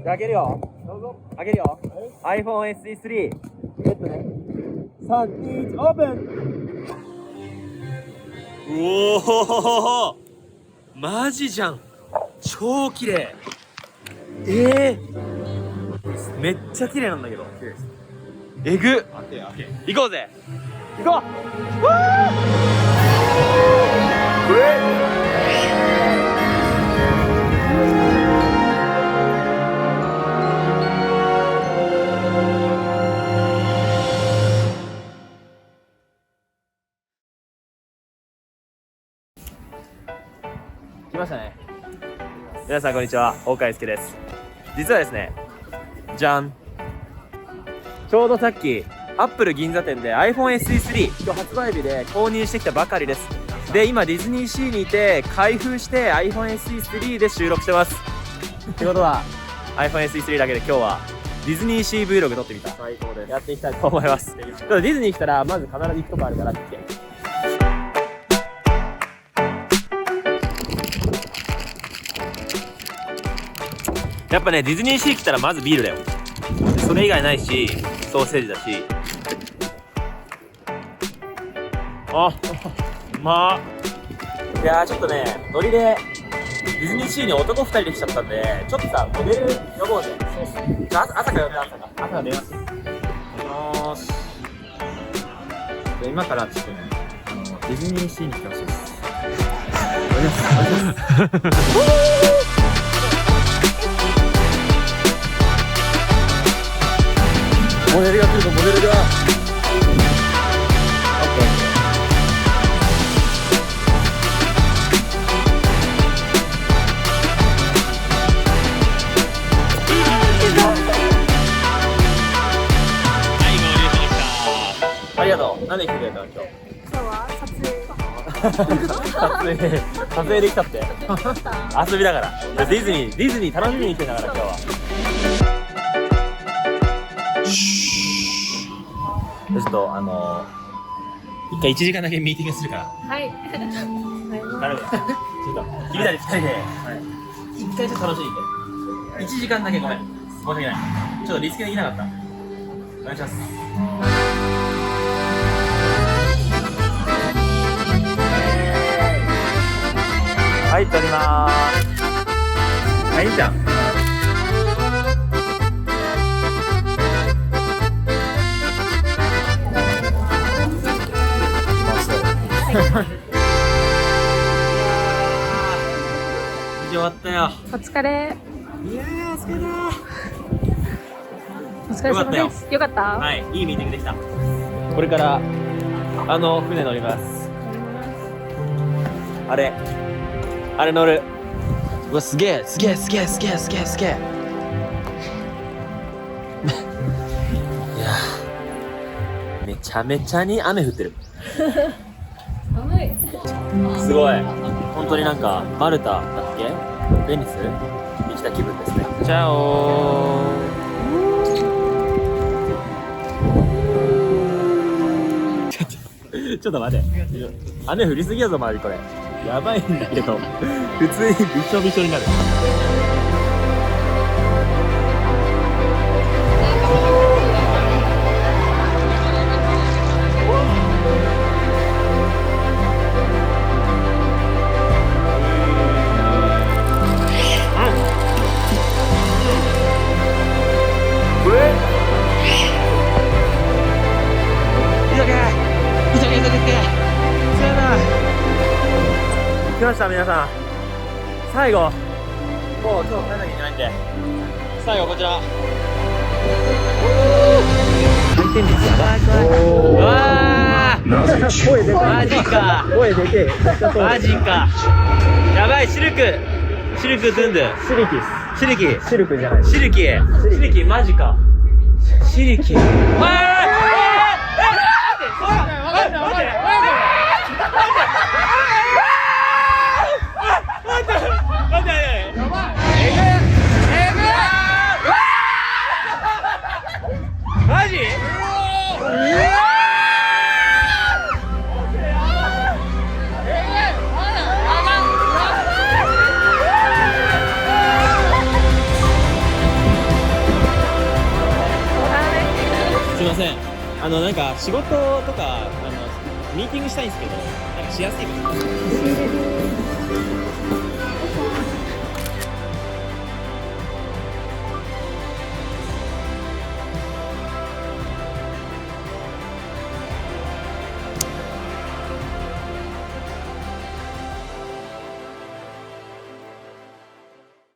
開けるよ。どうぞ。開けるよ。iPhone SE3。3、2、1、オープン。おお、マジじゃん。超綺麗。めっちゃ綺麗なんだけど。えぐっ。行こうぜ。行こう。来ましたね。皆さんこんにちは、大川祐介です。実はですね、じゃん、ちょうどさっきアップル銀座店で iPhone SE3 今日発売日で購入してきたばかりです。で、今ディズニーシーにいて開封して iPhone SE3 で収録してます。ってことは iPhone SE3 だけで今日はディズニーシー Vlog 撮ってみた。最高です。やっていきたいと思います。ちょっとディズニー来たらまず必ず行くとこあるから来て。やっぱね、ディズニーシー来たらまずビールだよ。それ以外ないし、ソーセージだし。あ、うまっ。いやー、ちょっとね、ノリでディズニーシーに男2人で来ちゃったんで、ちょっとさ、モデル呼ぼうぜ。朝から呼んで、朝から電話して。よし。今からちょっとね、ディズニーシーに来てほしいです。モデルが来るぞ、モデルが。ありがとう。何で来てくれたの今日。今日は撮影できたって。遊びだから。ディズニー楽しみに来てんだから今日は。ちょっと一回1時間だけミーティングするから。はい。頼む。ちょっと君たち2人で一回ちょっと楽しんで。1時間だけごめん。申し訳ない。ちょっとリスケできなかった。お願いします。はい、撮りまーす。いいじゃん。無事終わったよ。お疲れ。いやー、お疲れだー。お疲れ様です。よかった。はい、いいミーティングできた。これから船乗ります。あれ乗る。うわ、すげえ。いやー、めちゃめちゃに雨降ってる。寒い。すごい。本当になんかマルタだっけ？ベニスに来た気分ですね。チャオー。ちょっと待って。雨降りすぎやぞ、周りこれ。やばいんだけど、普通にびしょびしょになる。来ました、皆さん。最後、もう今日帰らなきゃいけないんで、最後こちら。回転率やばい。わー、声でかい。マジか。声でけえ。マジか。やばい、シルクトゥンドゥ。シルキ。シルクじゃない。シルキ、マジか。シルキ。マジ？ません。なんか仕事とかミーティングしたいんですけど、なんかしやすいかな。